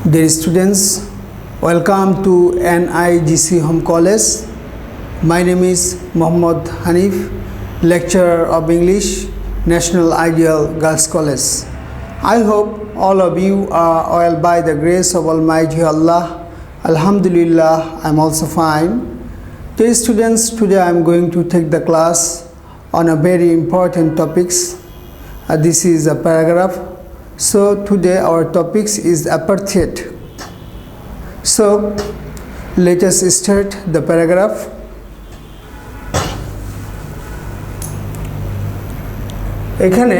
Dear students, welcome to NIGC Home College. My name is Mohammad Hanif, lecturer of English, National Ideal Girls College. I hope all of you are well by the grace of Almighty Allah. Alhamdulillah, I am also fine. Dear students, today I am going to take the class on a very important topics. This is a paragraph. So today our topics is apartheid. So let us start the paragraph. এখানে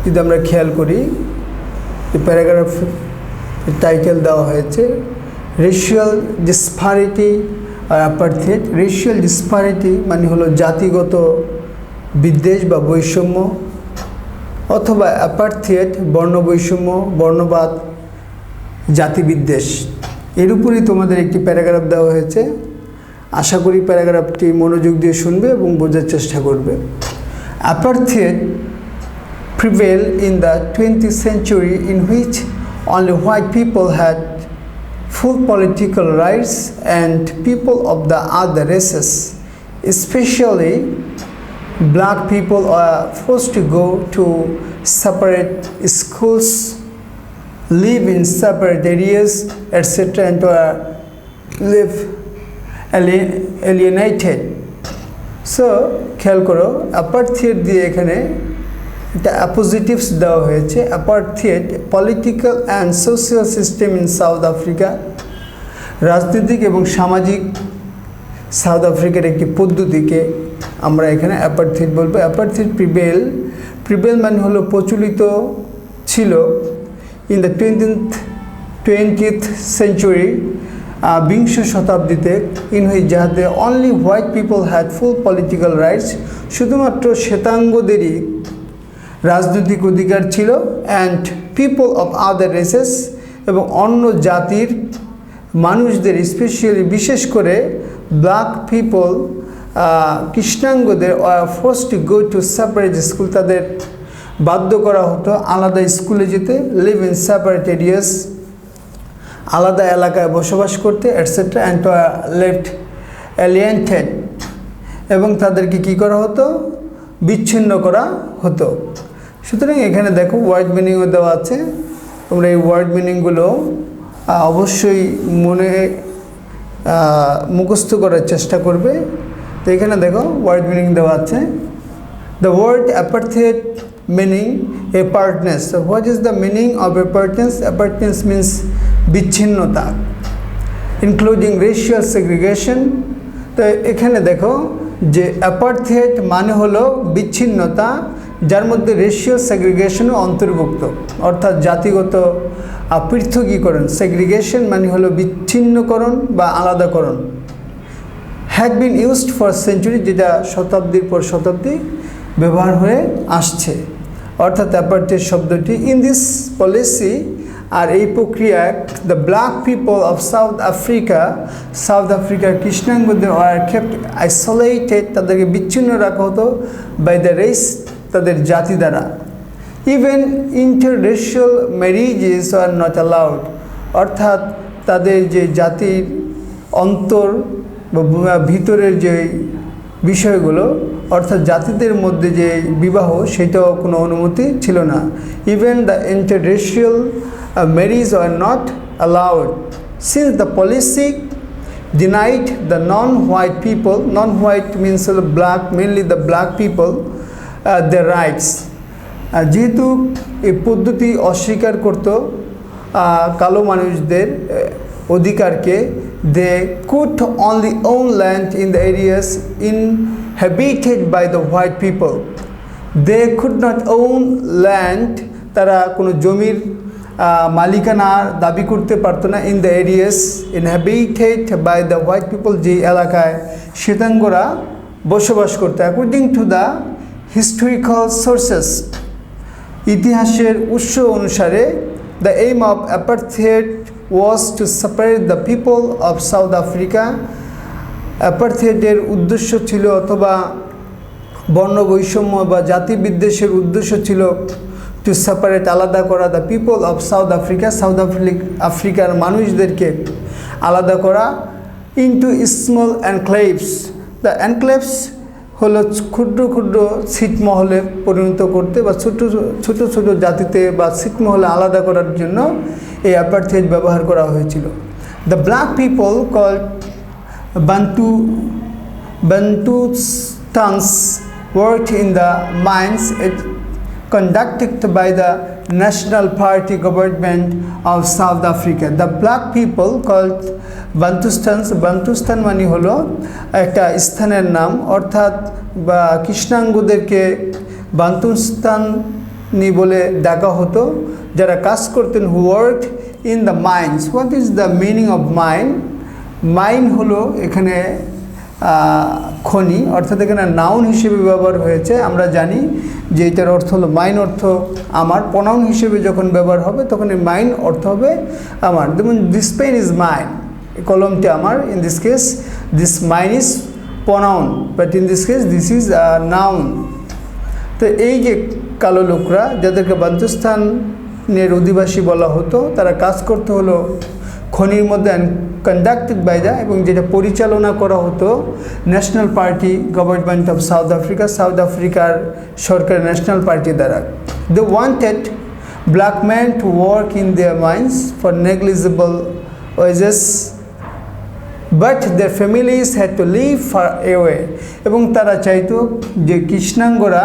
যদি আমরা খেয়াল করি এই paragraph title দেওয়া হয়েছে racial ডিসপারিটি আর apartheid. Racial ডিসপারিটি মানে হলো জাতিগত বিদ্বেষ বা বৈষম্য, অথবা অ্যাপার্থেড বর্ণ বৈষম্য, বর্ণবাদ, জাতি বিদ্বেষ। এর উপরই তোমাদের একটি প্যারাগ্রাফ দেওয়া হয়েছে। আশা করি প্যারাগ্রাফটি মনোযোগ দিয়ে শুনবে এবং বোঝার চেষ্টা করবে। Apartheid prevailed in the 20th century in which only white people had full political rights and people of the other races, especially black people, are forced to go to separate schools, live in separate areas, etc., and to live alienated. So খেয়াল করো apartheid দিয়ে এখানে এটা appositives দেওয়া হয়েছে। Apartheid political and social system in South Africa, রাজনৈতিক এবং সামাজিক সাউথ আফ্রিকার একটি পদ্ধতিকে আমরা এখানে অ্যাপার্থেড বলবো। অ্যাপার্থেড প্রিভেল মানে হলো প্রচলিত ছিল ইন দ্য 20th সেঞ্চুরি, বিংশ শতাব্দীতে, ইন হুইচ যাহাতে only white people had full political rights, শুধুমাত্র শ্বেতাঙ্গদেরই রাজনৈতিক অধিকার ছিল, and people of other races, এবং অন্য জাতির মানুষদের, স্পেশালি বিশেষ করে ব্ল্যাক পিপল, কৃষ্ণাঙ্গদের, force to go to separate school, তাদের বাধ্য করা হতো আলাদা স্কুলে যেতে, লিভ ইন সেপারেট এরিয়াস, আলাদা এলাকায় বসবাস করতে, এটসেট্রা, অ্যান্ড লেফট এলিয়েন্টেড, এবং তাদেরকে কী করা হতো, বিচ্ছিন্ন করা হতো। সুতরাং এখানে দেখো ওয়ার্ড মিনিংও দেওয়া আছে, তোমরা এই ওয়ার্ড মিনিংগুলো অবশ্যই মুখস্থ করার চেষ্টা করবে। তো এখানে দেখো ওয়ার্ড মিনিং দেওয়া আছে। The word apartheid meaning apartness. What is the meaning of apartness? Apartness means বিচ্ছিন্নতা, ইনক্লুডিং রেশিয়াল সেগ্রিগেশন। তো এখানে দেখো যে অ্যাপার্থেড মানে হলো বিচ্ছিন্নতা, যার মধ্যে রেশিয়াল সেগ্রিগেশনও অন্তর্ভুক্ত, অর্থাৎ জাতিগত পৃথকীকরণ। সেগ্রিগেশন মানে হলো বিচ্ছিন্নকরণ বা আলাদাকরণ। Had been used for century, যেটা শতাব্দীর পর শতাব্দী ব্যবহার হয়ে আসছে, অর্থাৎ অ্যাপার্থেড শব্দটি ইন দিস পলিসি, আর এই প্রক্রিয়ায় the black people of south আফ্রিকার কৃষ্ণাঙ্গদের আর কেপ্ট আইসোলেটেড, তাদেরকে বিচ্ছিন্ন রাখা হতো বাই দ্য রেস, তাদের জাতি দ্বারা। ইভেন ইন্টাররেশিয়াল ম্যারিজেস আর নট অ্যালাউড, অর্থাৎ তাদের যে জাতির অন্তর বা ভিতরের যে বিষয়গুলো, অর্থাৎ জাতিদের মধ্যে যে বিবাহ, সেটাও কোনো অনুমতি ছিল না। Even the interracial marriages are not allowed since the policy denied the non-white people, non-white means black, mainly the black people, their rights. যেহেতু এই পদ্ধতি অস্বীকার করত কালো মানুষদের অধিকারকে, they could only own land in the areas inhabited by the white people. They could not own land, তারা কোনো জমির মালিকানা দাবি করতে পারতো না, in the areas inhabited by the white people, যে এলাকায় শ্বেতাঙ্গরা বসবাস করতো। According to the historical sources, ইতিহাসের উৎস অনুসারে, the aim of apartheid was to separate the people of South Africa. অ্যাপার্থেডের উদ্দেশ্য ছিল, অথবা বর্ণ বৈষম্য বা জাতি বিদ্বেষের উদ্দেশ্য ছিল, টু সেপারেট, আলাদা করা the people of South Africa, আফ্রিকার মানুষদেরকে আলাদা করা ইনটু স্মল এনক্লেভস। দ্য এনক্লেভস হলো ক্ষুদ্র ক্ষুদ্র ছিটমহলে পরিণত করতে বা ছোট ছোট ছোট জাতিতে বা ছিটমহলে আলাদা করার জন্য এই অ্যাপার্থাইড ব্যবহার করা হয়েছিল। The black people called Bantustans worked in the mines conducted by the National Party government of South Africa. The black people called Bantustans, Bantustan মানে হলো একটা স্থানের নাম, অর্থাৎ বা কৃষ্ণাঙ্গদেরকে বান্তুস্তানি বলে ডাকা হতো, যারা কাজ করতেন, who worked in the mines. What is the meaning of mine? Mine হলো এখানে খনি, অর্থাৎ এখানে নাউন হিসেবে ব্যবহার হয়েছে। আমরা জানি যে এটার অর্থ হলো মাইন, অর্থ আমার। প্রনাউন হিসেবে যখন ব্যবহার হবে তখন এই মাইন অর্থ হবে আমার। যেমন দিস পেন ইজ মাইন, কলমটি আমার। In this case this mine is pronoun, but in this case this is noun. তো এই যে কালো লোকরা, যাদেরকে বান্তুস্তানের অধিবাসী বলা হতো, তারা কাজ করতে হলো খনির মধ্যে, কন্ডাক্টেড বাই দ্য, এবং যেটা পরিচালনা করা হতো national party government of South Africa, South আফ্রিকার সরকার ন্যাশনাল পার্টি দ্বারা। They wanted black man to work in their mines for negligible wages, but their families had to live far away. এবং তারা চাইতো যে কৃষ্ণাঙ্গরা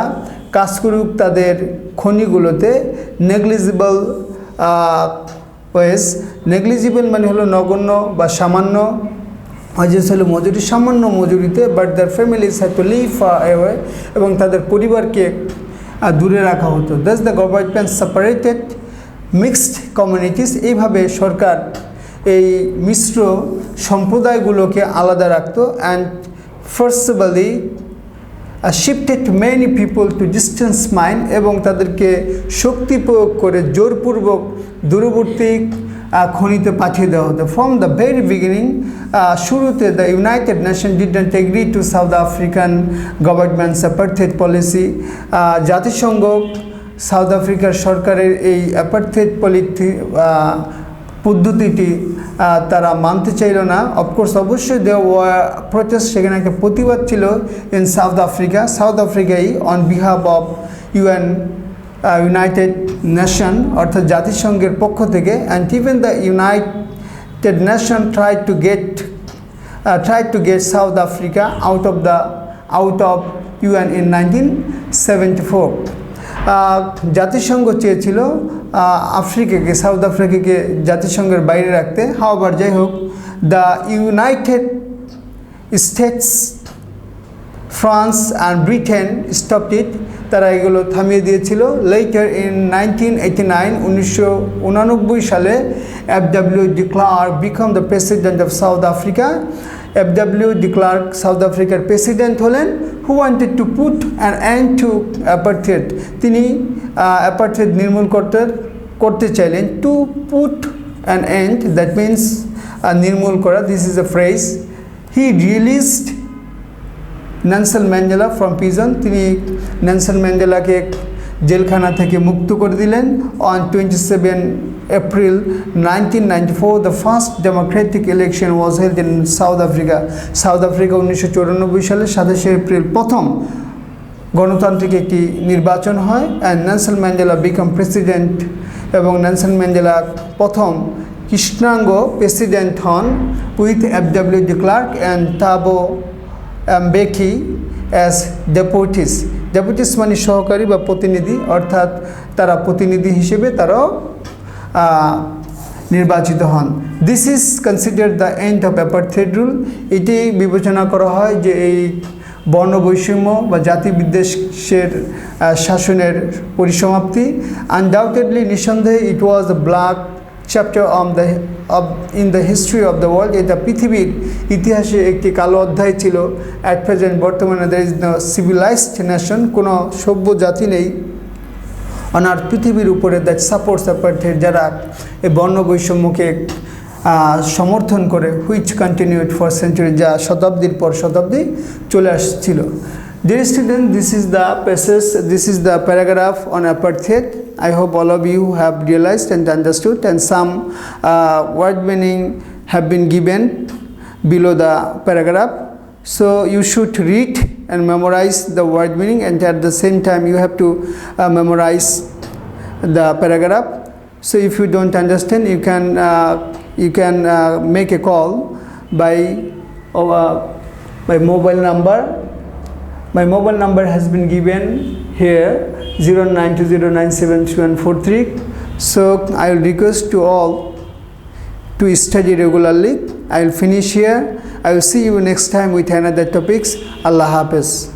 কাজ করুক তাদের খনিগুলোতে নেগলিজিবল ওয়েজ। নেগলিজিবল মানে হলো নগণ্য বা সামান্য, ওয়েজেস হলো মজুরি, সামান্য মজুরিতে। But their families had to live far away, এবং তাদের পরিবারকে দূরে রাখা হতো। Thus the government separated mixed communities. এইভাবে সরকার এই মিশ্র সম্প্রদায়গুলোকে আলাদা রাখতো। And forcibly shifted many people to distance mine, এবং তাদেরকে শক্তি প্রয়োগ করে জোরপূর্বক দূরবর্তী খনিতে পাঠিয়ে দেওয়া হতো। ফ্রম দ্য ভেরি বিগিনিং, শুরুতে the united nation didn't agree to South African government's apartheid policy. জাতিসংঘ সাউথ আফ্রিকার সরকারের এই অ্যাপার্থাইড পদ্ধতিটি তারা মানতে চাইল না। অফকোর্স অবশ্যই প্রটেস্ট, সেখানে একটা প্রতিবাদ ছিল ইন সাউথ আফ্রিকা। সাউথ আফ্রিকায় on behalf of United nation, অর্থাৎ জাতিসংঘের পক্ষ থেকে। And even the united nation try to get south Africa out of UN in 1974। জাতিসংঘ চেয়েছিল আফ্রিকাকে, সাউথ আফ্রিকাকে জাতিসংঘের বাইরে রাখতে। হাওয়ার যাই হোক, the United States, France and Britain stopped it, তারা এগুলো থামিয়ে দিয়েছিল। লেটার ইন 1989 সালে F W de Klerk became the president of South Africa. F W de Klerk South আফ্রিকার প্রেসিডেন্ট হলেন, who wanted to put an end to apartheid. তিনি apartheid নির্মূল করতে চাইলেন। To put an end, that means নির্মূল করা, this is a phrase. He released Nelson Mandela from prison, তিনি Nelson ম্যান্ডেলাকে জেলখানা থেকে মুক্ত করে দিলেন। On 27 April 1994 the first democratic election was held in South Africa. South Africa 1994 সালে 27 এপ্রিল প্রথম গণতান্ত্রিক একটি নির্বাচন হয়। And Nelson Mandela became president, এবং নেলসন ম্যান্ডেলা প্রথম কৃষ্ণাঙ্গ প্রেসিডেন্ট হন, with F W de Klerk and Thabo mbeki as deputies. Deputies মানে সহকারী বা প্রতিনিধি, অর্থাৎ তারা প্রতিনিধি হিসেবে তারাও নির্বাচিত হন। This is considered the end of apartheid rule. এটি বিবেচনা করা হয় যে এই বর্ণবৈষম্য বা জাতিবিদ্বেষের শাসনের পরিসমাপ্তি। আনডাউটেডলি, নিঃসন্দেহে, it was the black chapter in the history of the world. এটা পৃথিবীর ইতিহাসে একটি কালো অধ্যায় ছিল। অ্যাট প্রেজেন্ট, বর্তমানে there is no civilised nation, কোনো সভ্য জাতি নেই অন আর পৃথিবীর উপরে দ্যাট সাপোর্টস অ্যাপার্থাইড, যারা এই বর্ণবৈষম্যকে সমর্থন করে, হুইচ কন্টিনিউড ফর সেঞ্চুরি, যা শতাব্দীর পর শতাব্দী চলে আসছিল। Dear student, this is the passage, this is the paragraph on apartheid. I hope all of you have realized and understood, and some word meaning have been given below the paragraph. So you should read and memorize the word meaning, and at the same time you have to memorize the paragraph. So if you don't understand, you can make a call by mobile number. My mobile number has been given here, 0920973143. So I will request to all to study regularly. I will finish here. I will see you next time with another topics. Allah Hafiz.